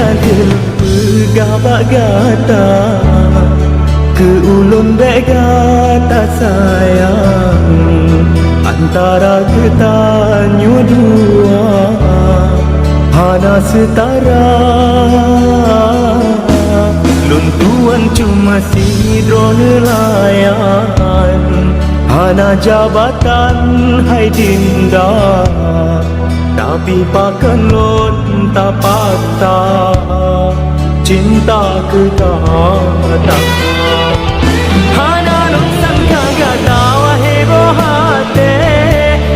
galil pegabak gata ke ulun begata sayang antara ketanyu dua hana setara lun tuan cuma sidro nelayan hana jabatan hai dinda tapi pakan lon tak patah cinta ke kata hana lon sangka gata wahai hati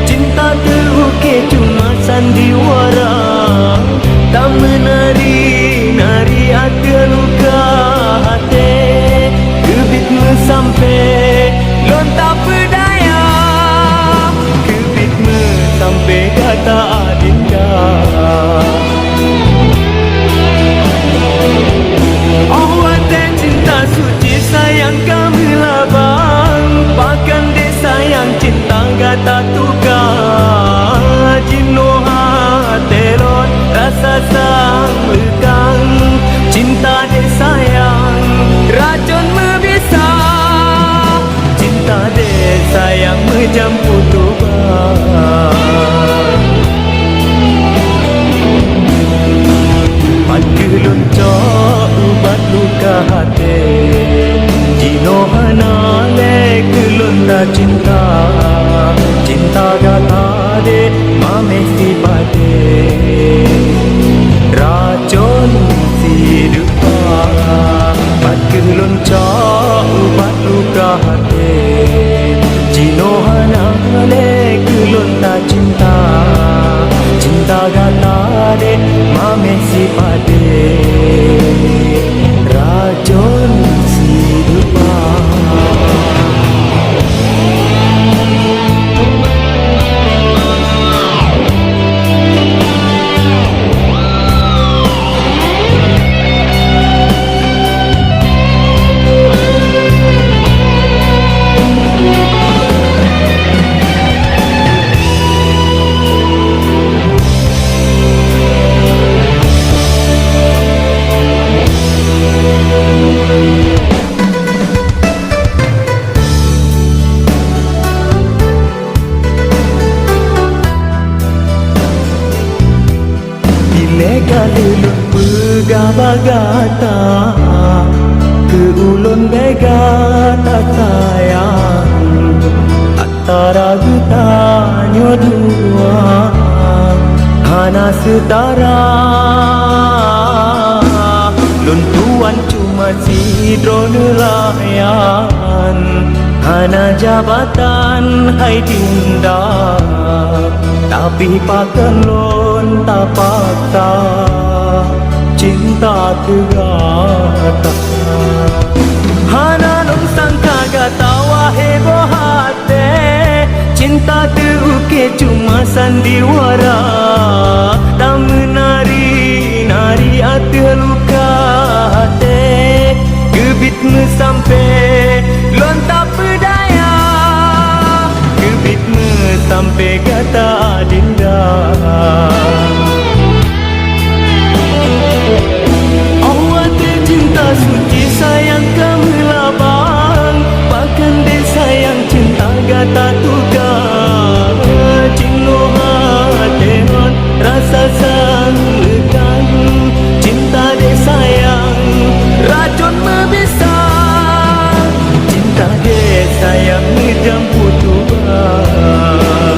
cinta terukir cuma sandiwara tak menari ada luka hati kebitmu sampai lon tak berdaya kebitmu sampai kata adinda oh hati cinta suci sayang kami labang pakan de sayang cinta kata tukar jinoha telon rasa sang lekang cinta de sayang racun membisa cinta de sayang menjemput tuban Pakelun cok ubat luka hati jinohana le kelun tak cinta cinta gata de mamesti pade racun sidupa pakelun cok ubat luka hati jinohana le kelun tak cinta cinta gata de mamesti pade racun sidupa galilun pegabak gata ke ulun begata sayang antara getanyo dua hana setara lun tuan cuma sidro nelayan hana jabatan hai dinda tapi pakan lon tak patah cinta tergata hana lon sangka gata wahai hati cinta terukir cuma sandiwara tak menari ada luka hati kebitmu sampai lon tak berdaya kebitmu sampai kata dinda oh hati cinta suci sayang kami labang pakan de sayang cinta gata tukar cinoha tenon rasa sang lekang cinta de sayang racun membisa cinta de sayang menjemput tuban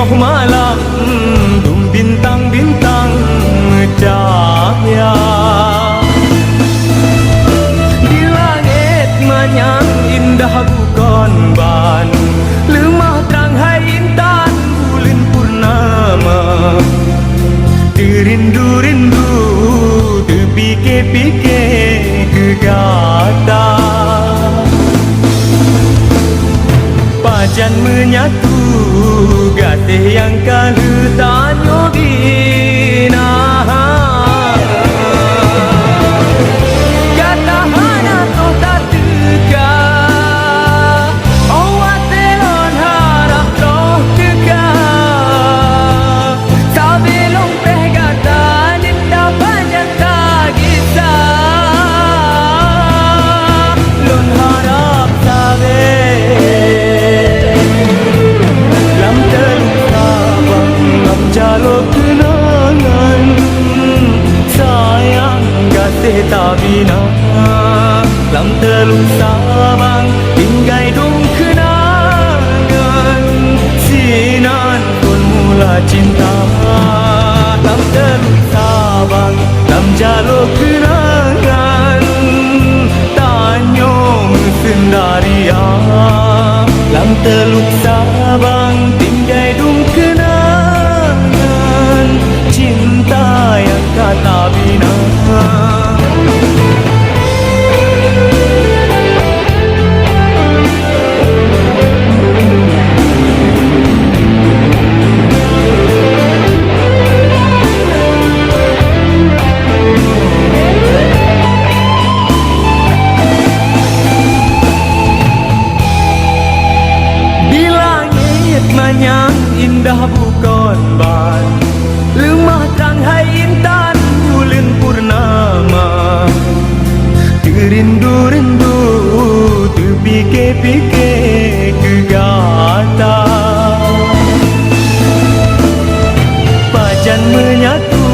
tengah malam bintang-bintang cahaya di langit manyang indah bukan ban lemah terang hai intan bulan purnama terindu-rindu terpikir-pikir gegata pajan menyatu gatih yang kalu tanyo bina kata hana to tak teka awak telon harap roh teka sabelong peh gata ninda pajan tak kisah lon harap sabe jalur kenangan sayang kasih tak bina lam teluk sabang tinggai dong kenangan sinan pun mula cinta lam teluk sabang lam jalur kenangan tanyong sendaria lam teluk sabang tinggai dong kenangan cinta yang kata bina di langit manyang indah bukan ban lemah terang hai intan bulan purnama terindu-rindu terpikir-pikir gegata pajan menyatu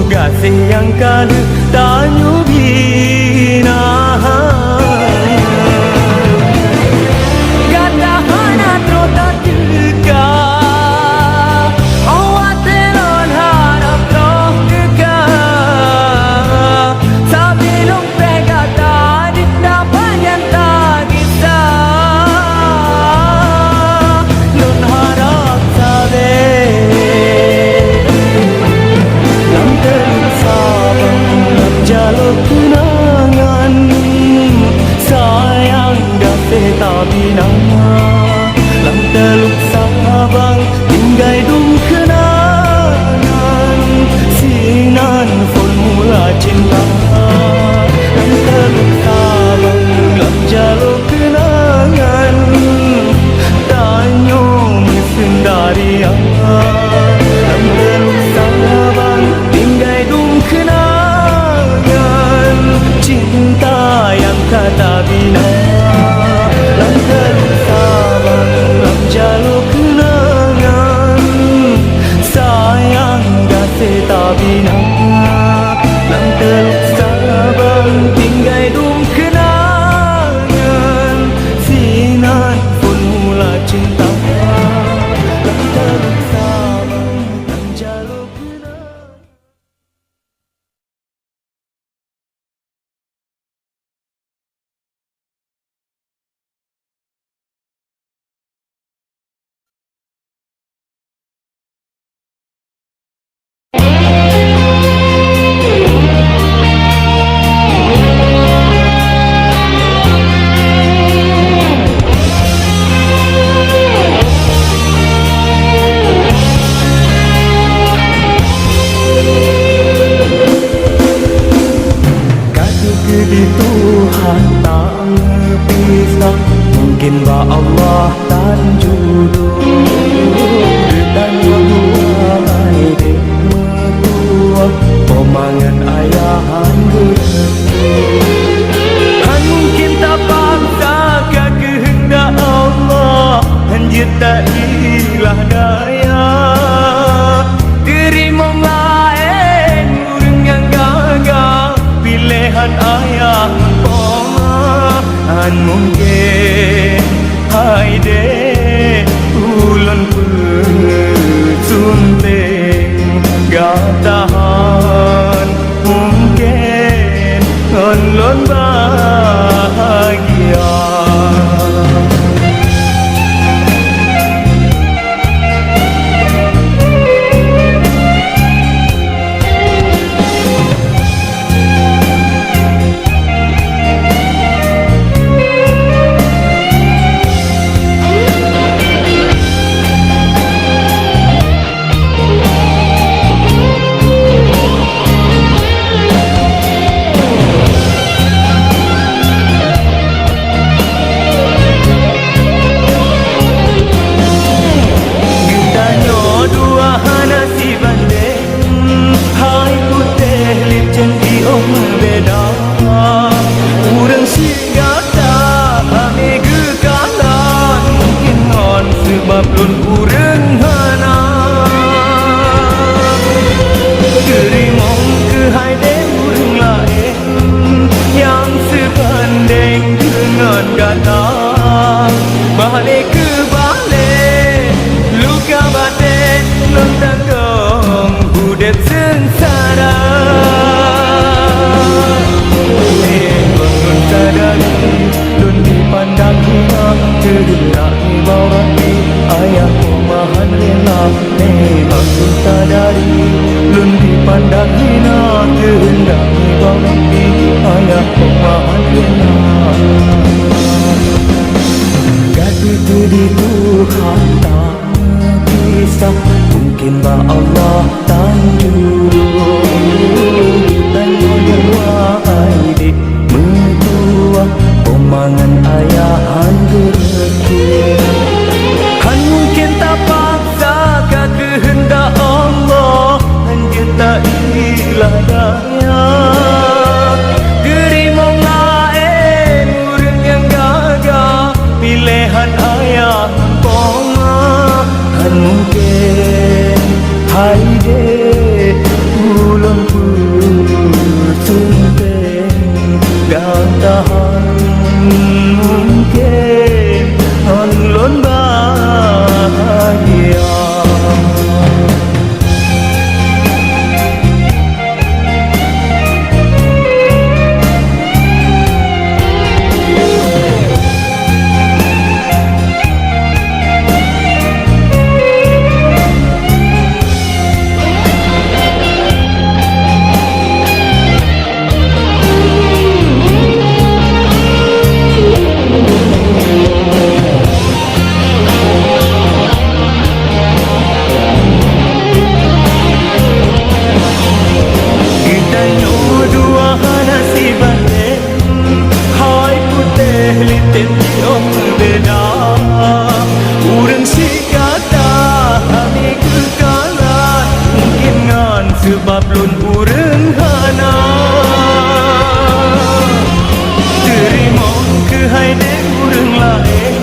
kasih yang kalu tanyo bina kata hana tro tak teka awak telon harap roh teka sabelong peh gata dinda panjang tak kisah lon harap sabe lam teluk sabang lam jalur kenangan sayang kasih tak bina lam teluk sabang tinggai dong kenangan sinan formula cinta lam teluk sabang lam jalur kenangan tanyo sendaria lam teluk sabang tinggai dong kenangan cinta yang kata bina lam teluk sabang lam jalur kenangan sayang kasih tak bina lam teluk sabang tinggai dong kenangan sinan formula cinta lam teluk sabang lam jalur kenangan. Di Tuhan tak pisah mungkin ba Allah tan jodoh dan Tuhan di metua pemangan ayahan kan mungkin tak paksa ke kehendak Allah anjir tak ilah daya terima lain urang yang gagal pilihan ayah pomahan mungkin hai de ulun pun Udep sengsara Bangun sadari Lun dipandang hina Kehendak dibawahi Ayah kumahan rela Memang lun sadari Lun dipandang hina Kehendak dibawahi Ayah kumahan rela Gaduh di Tuhan tak bisa Mungkin bah Allah tanjung Dan wahai dik mentua Pemangan ayahan berkir Han mungkin tak paksa ke kehendak Allah Han dia tak ilah daya Gerimong lain urang yang gagah Pilihan ayah poma Han mungkin hai de ulun putunteng dan tahan mungkin han lon bahagia sebab lun urang hana terima ke hai dek urang lain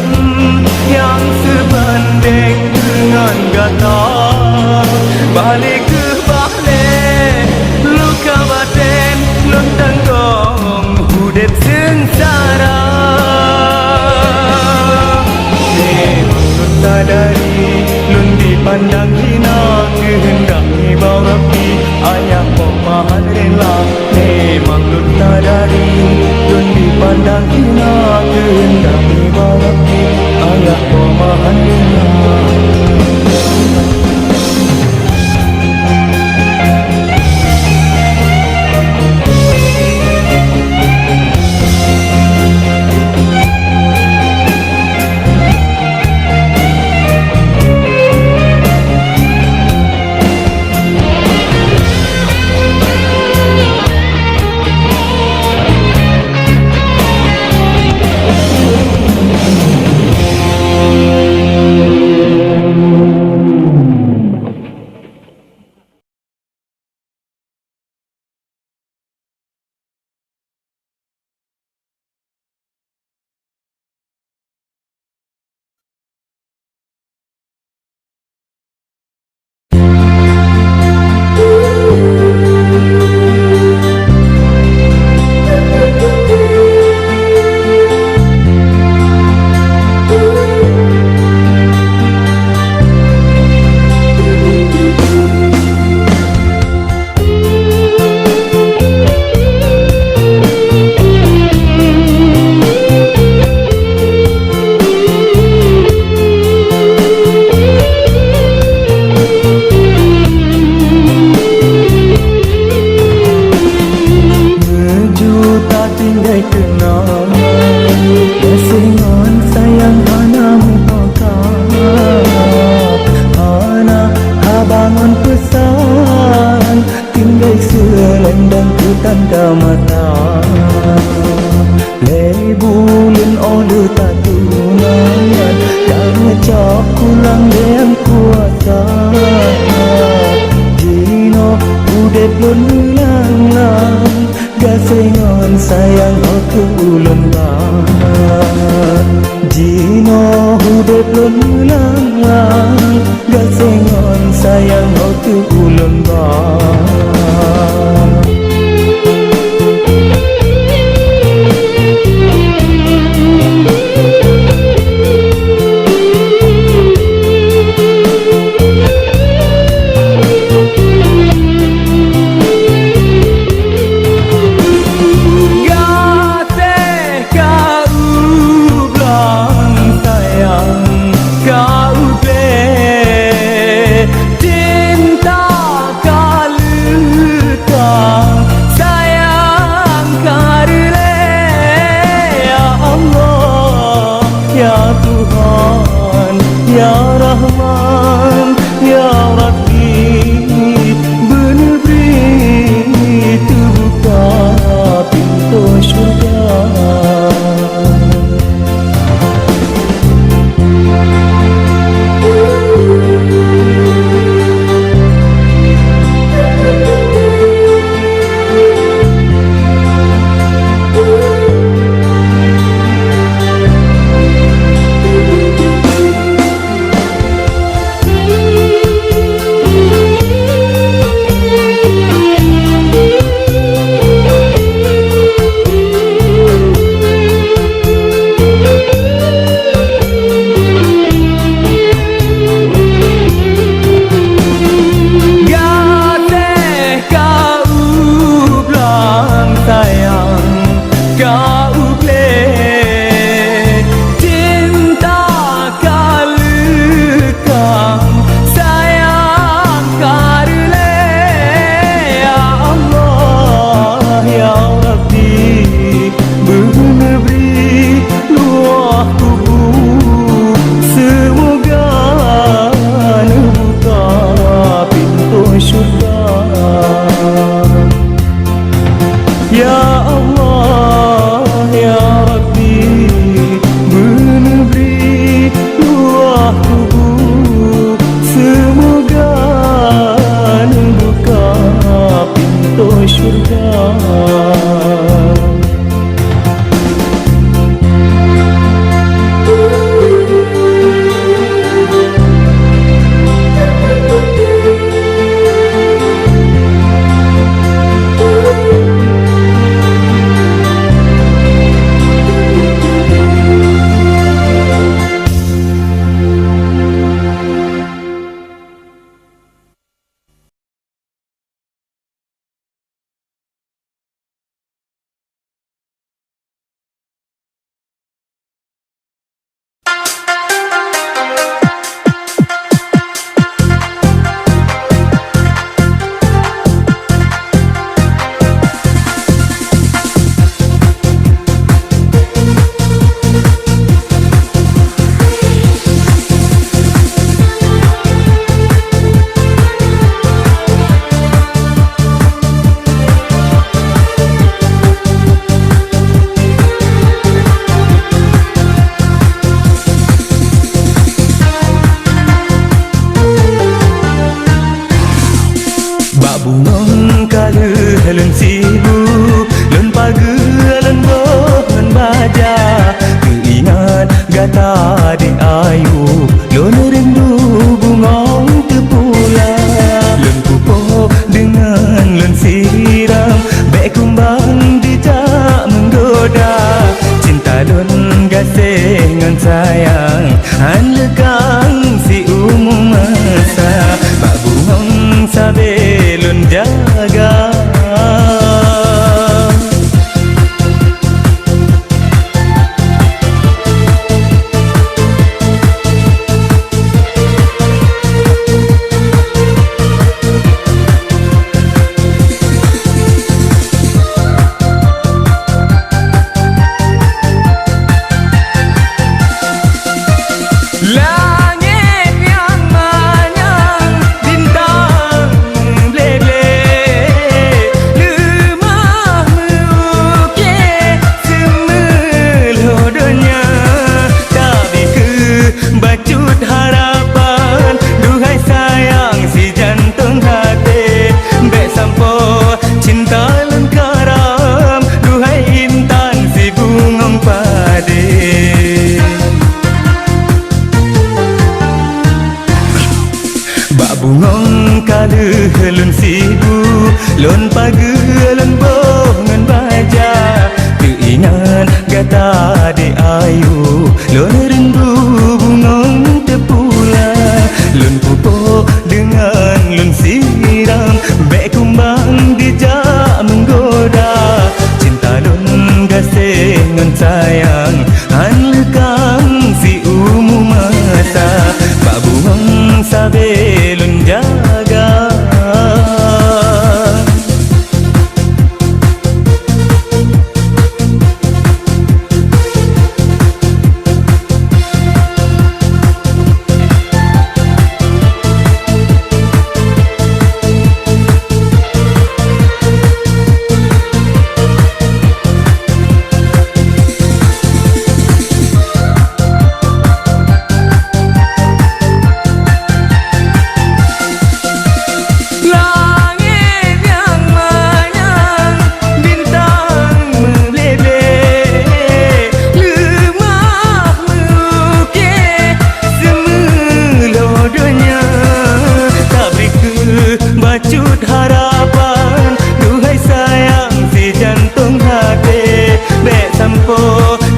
yang sebanding dengan gata balik ke balik luka batin lun tanggung udep sengsara memang lun sadari lun dipandang hina kehendak dibawahi ayah pemahan rela memang lun sadari lun dipandang hina kehendak dibawahi ayah pemahan rela tanda mata Lebulin olu tak tunangan Dan ngecap kulang dengan kuasa Jino udep lun lang-lang Gasengon sayang aku ulun bang Jino udep lun lang-lang Gasengon sayang aku ulun bang Bungong kalu lun sibu lun pagi lun bohan baja keingat gata di ayu lun rindu bungong tepula lun pupuk dengan lun siram baik kumbang dijak menggoda cinta lun gasing ngan sayang han lekang si umum masa bak bungong sabe lun jaga bungong kalu lun sibu lun pagi lun bohongan baja keingat gata di ayu lun rindu bungong tepula lun pupuk dengan lun siram baik kumbang dijak menggoda cinta lun gasing ngan sayang han lekang si umum masa bak bungong sabe lun jaga bacut harapan duhai sayang si jantung hati bek sampo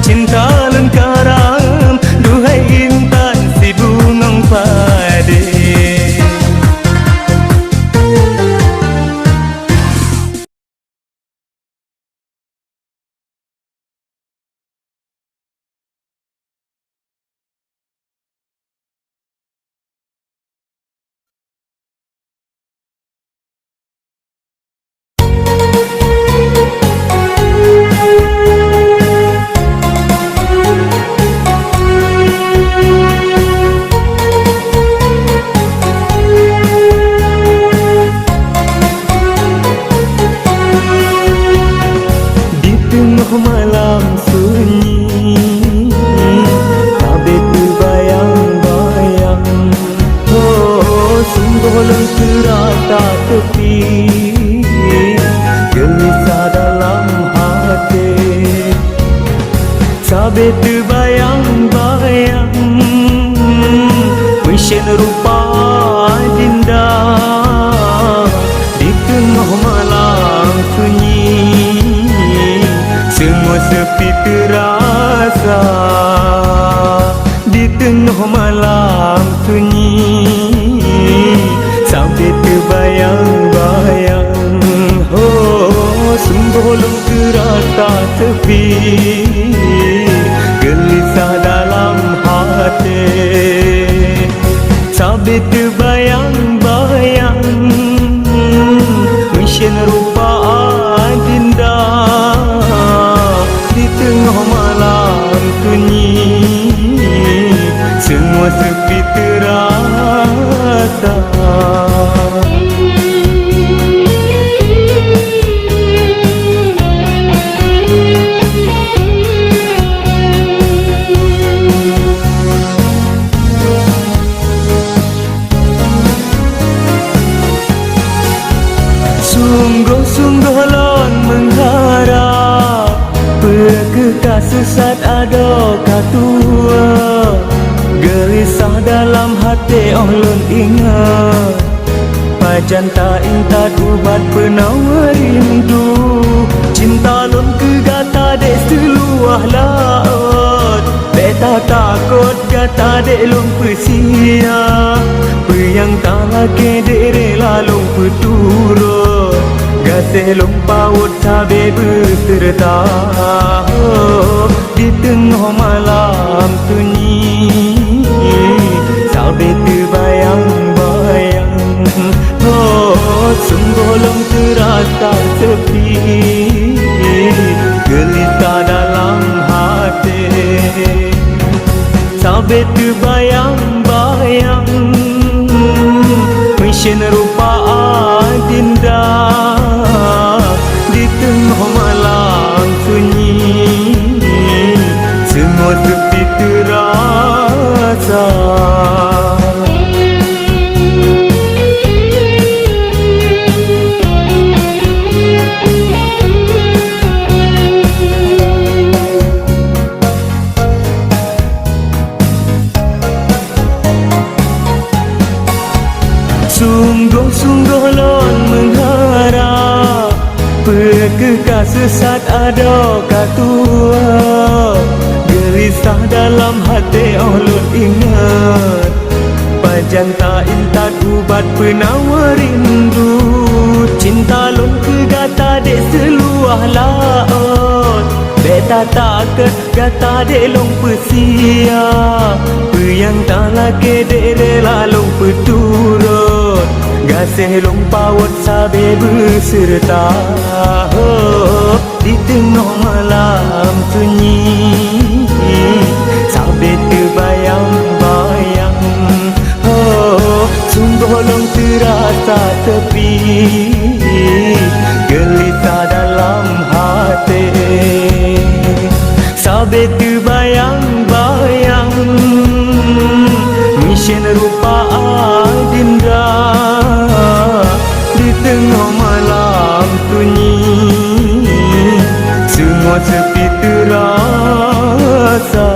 cinta lun karam duhai intan si bungong padi malam sunyi kabeh terbayang-bayang oh sungguh lengkara tak tepi gelisah dalam hati kabeh terbayang-bayang vision rupa dinda di tengah malam sunyi semua sepi terasa di tengah malam sunyi sampai terbayang-bayang oh sungguh lengkara tak tepi gelisah dalam hati sampai terbayang-bayang mission rupa adinda di tengah malam sunyi semua sepi terasa kekasih saat ada katua, gelisah dalam hati ulun ingat, pajan tak intat ubat penawar rindu. Cinta lun kegata dek seluah laut, beta takut gata dek lun persia, peyang tak lagi dek rela lun peturut, gasih lun paut sabe berserta di tengah malam sunyi, sabe terbayang-bayang. Sungguh lem terasa sepi, gelisah dalam hati, sampai terbayang-bayang mesin rupa adinda di tengah malam sunyi, semua sepi terasa. Sungguh-sungguh lon mengharap kekasih saat ada katua, gelisah dalam hati ulun ingat, pajan tak intat ubat penawar rindu. Cinta lun kegata dek seluah laut, beta takut gata dek long persia, peyang tak lagi dek rela long peturut, gasih long paut sabe berserta di tengah malam sunyi, sabe terbayang-bayang. Sungguh long terasa tepi, gelisah dalam hati, sabe terbayang-bayang mesin rupa adinda di tengah malam sunyi, semua sepi terasa.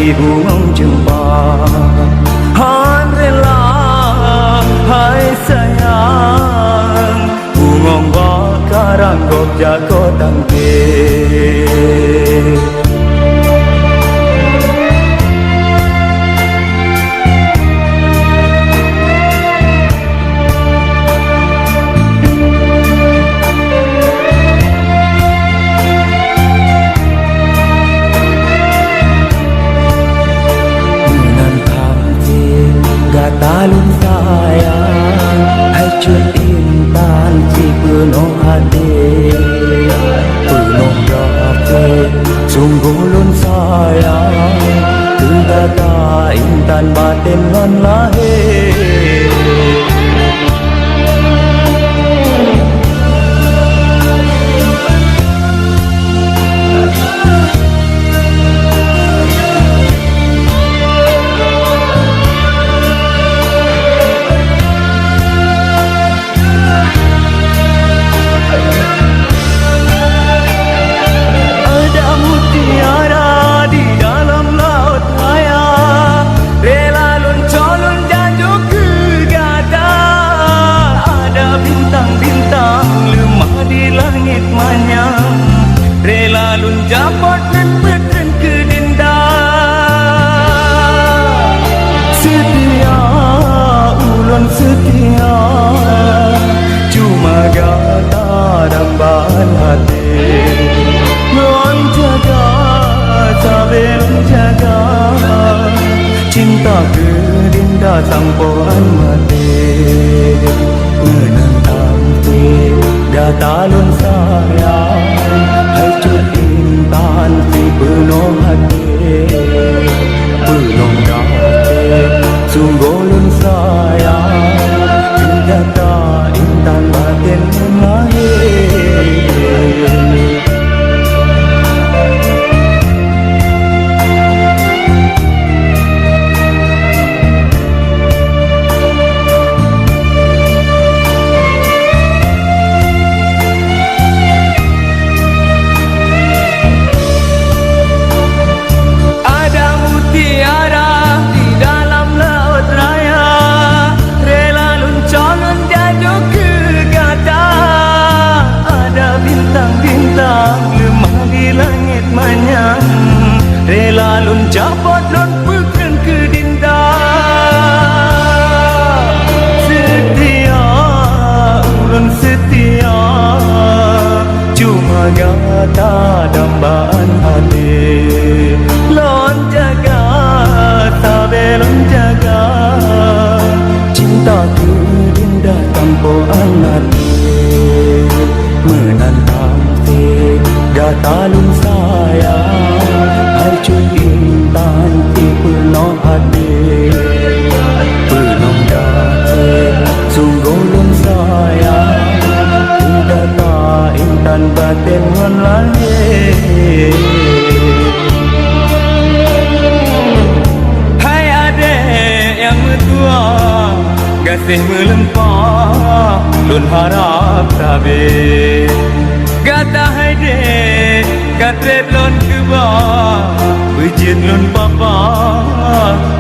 si bunga jumpa. Han rela hai sayang, bunga bakarang gok jago tangke. lun japot dan beten ke denda. Setia ulun setia, cuma gata dambaan hati. Lun jaga sabel jaga, cinta ke dinda sampoan mati. Menentang ti gata lun sayang, hai cut intan ti penuh hati. Penuh gati sungguh lun sayang, gata intan batin mengalir. Rela lun japot lun pekan ke dinda. Setia ulun setia, cuma gata dambaan hati. Lun jaga sabe lun jaga, cinta ke dinda tampoan hati. Menantang si gata lun sayang, hai cut intan ti penuh hati. Penuh gati sungguh lun sayang, gata intan batin mengalir. Hai adek yang mertua, kasih melempah lun harap tabir. Gata hai dek katret lon keba, bejit lon papa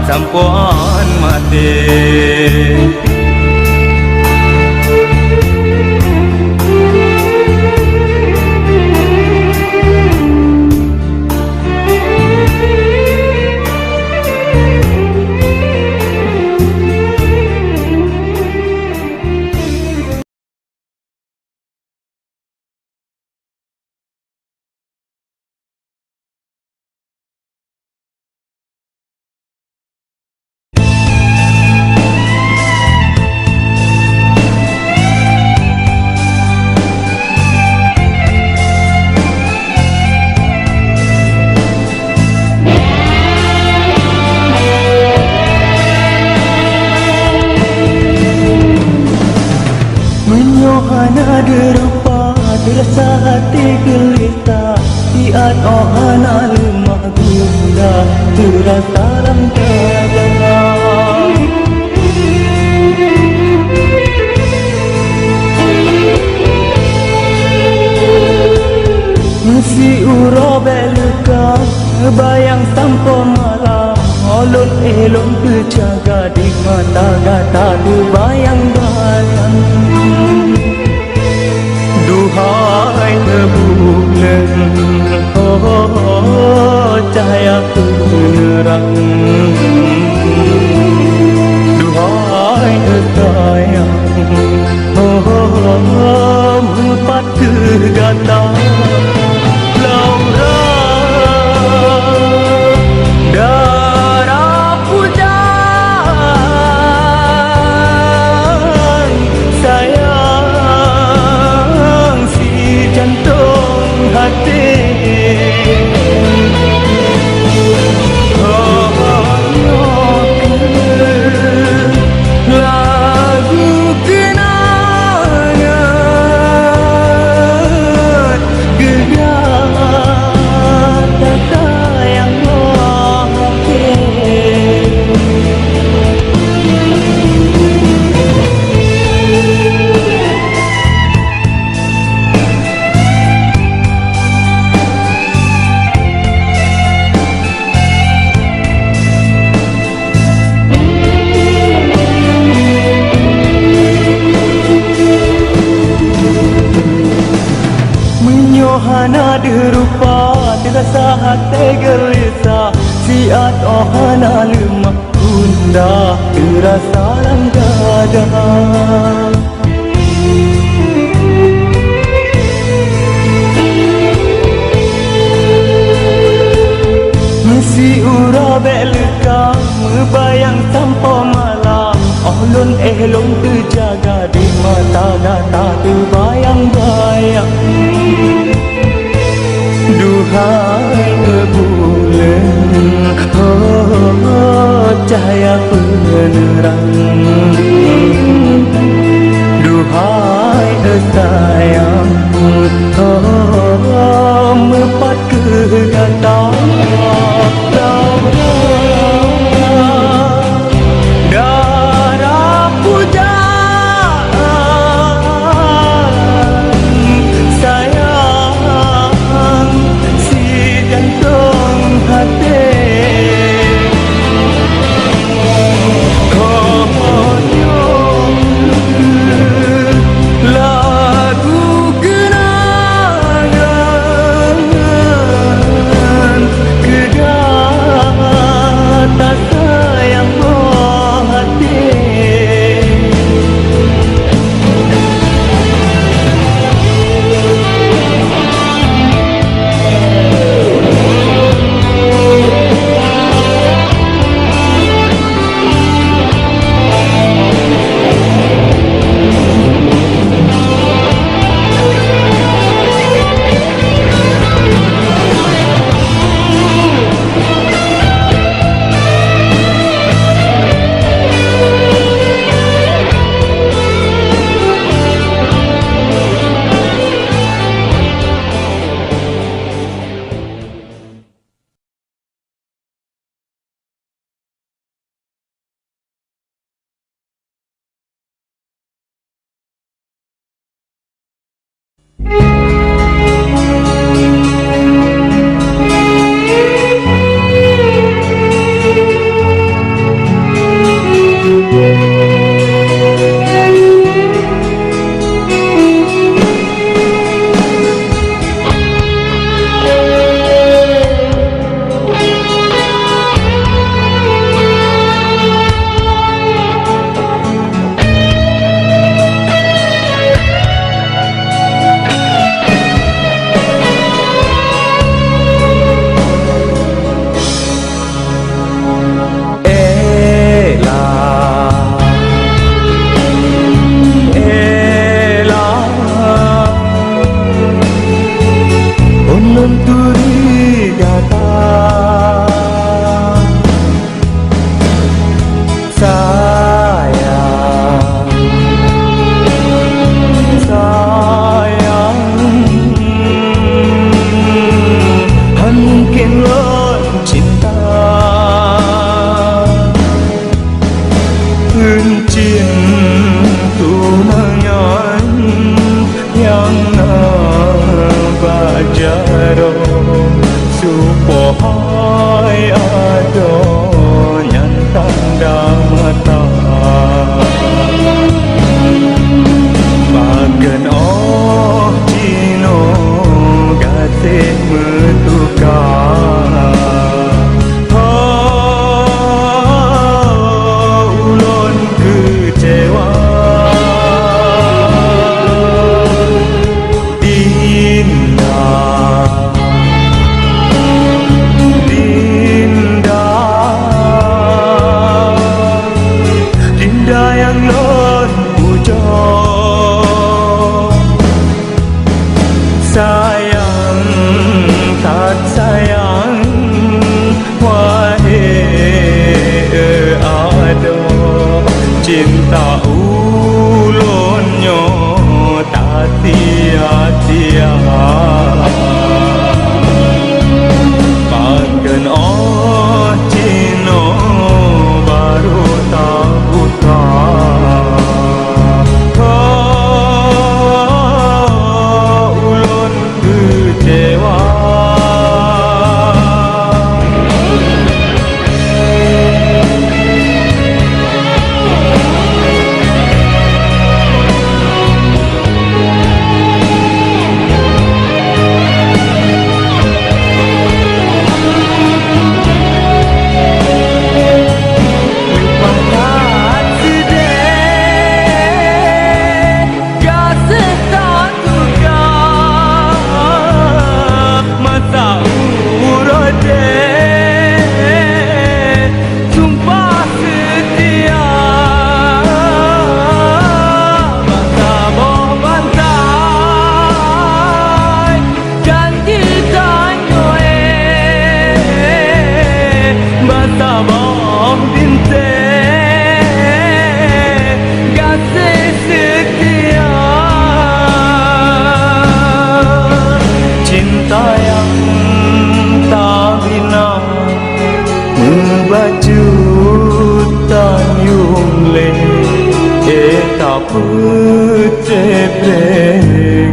sampoan mati. Menyohana derupa terasa hati gelisah, tiad ohana lemah gunda terasa dalam dada. Mesti uro beluka bayang sampo malam, olon elon terjaga di mata gata tu bayang-bayang. Duhai rembulan, oh cahaya penerang. Duhai sayang, oh mepat ke gata. Laura darah pujang, sayang si jantung hati. Lagu kenangan gegar kata yang Menyohana derupa rasa hati gelisah siat ohana lemah bunda terasa langkada si ura belka membayang tanpa malam Ahlun ehlung terjaga di mata data terbayang-bayang Duhai bulan cahaya penerang Duhai sayang mepat kedatang darah pujaan sayang si jantung hati lagu kenangan kedata sayang hati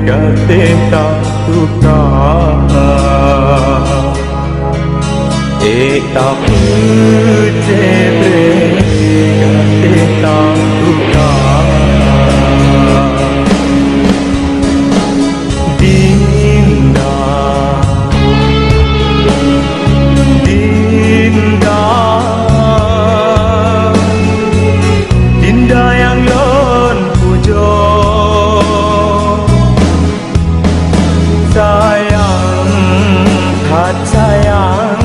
gateta tuka eta putebre gateta tuka Dinda Dinda Dinda yang lon pujo sayang hat sayang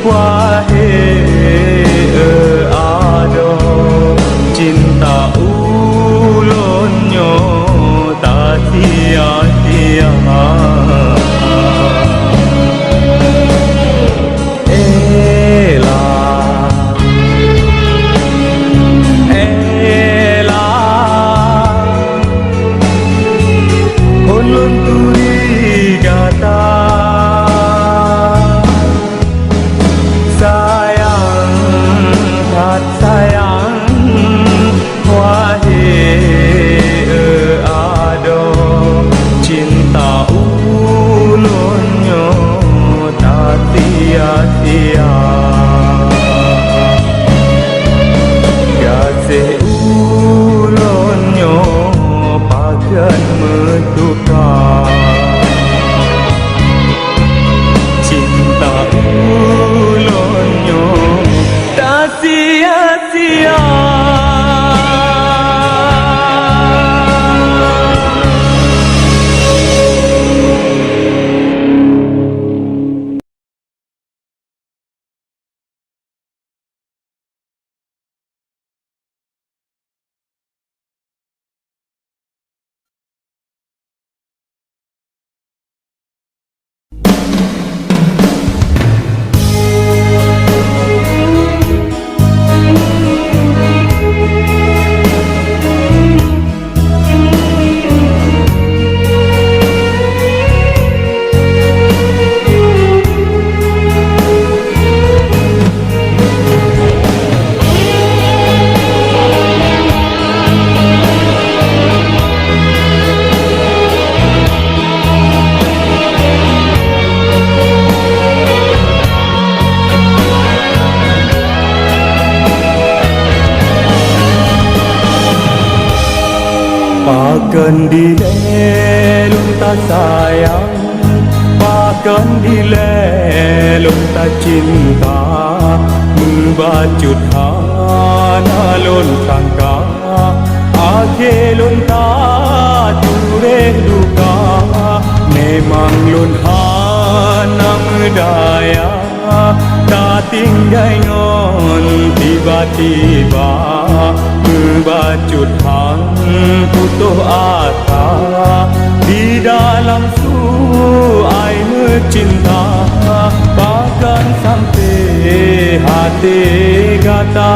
wahai ado cinta ulonyo tak sia-sia Pakan dilelum tak sayang, pakan dilelum tak cinta, membacut hana lon sangka, akhirun tak tureh duka, memang lon hana medaya, tak tinggal ngon tiba-tiba. Membacut hang putuh asa di dalam suai mencinta bahkan sampai hati kata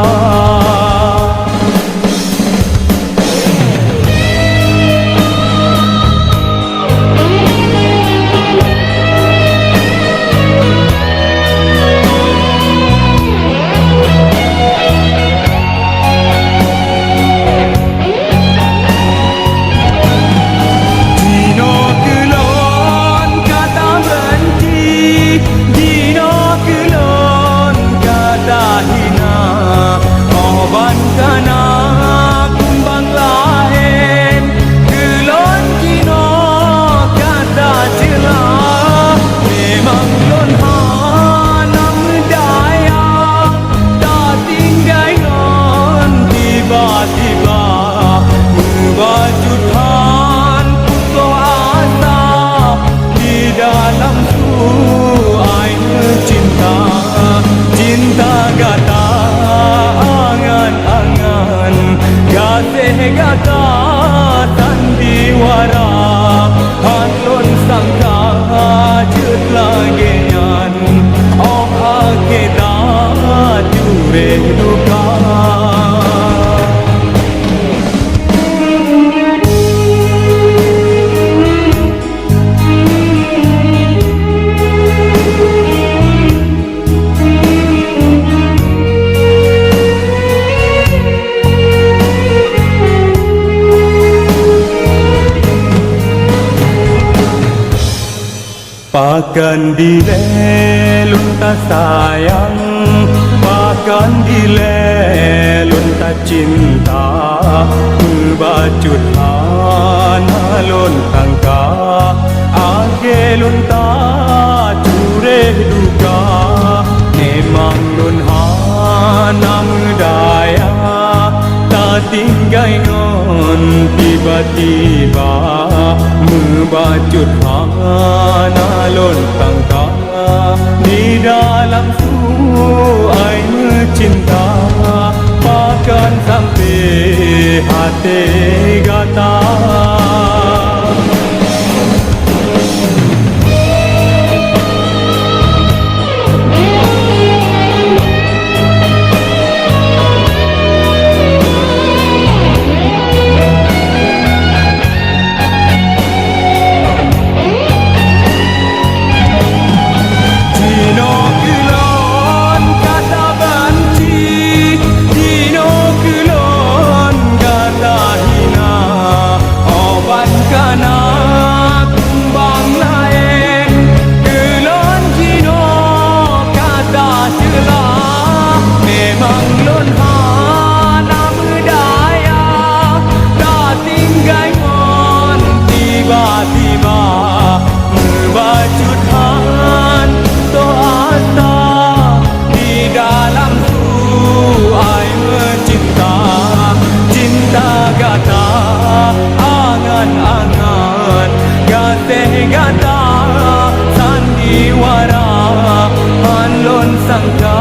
Pakan dile lunta sayang, pakan dile lunta cinta, bacut hana lon tangka, age lunta cure duka, memang lon hana mudaya, tak tinggal ngon tiba-tiba, bacut hana lon tangka, di dalam suai mencinta, bahkan sampai hati gata. Gata sandiwara, anlon sangka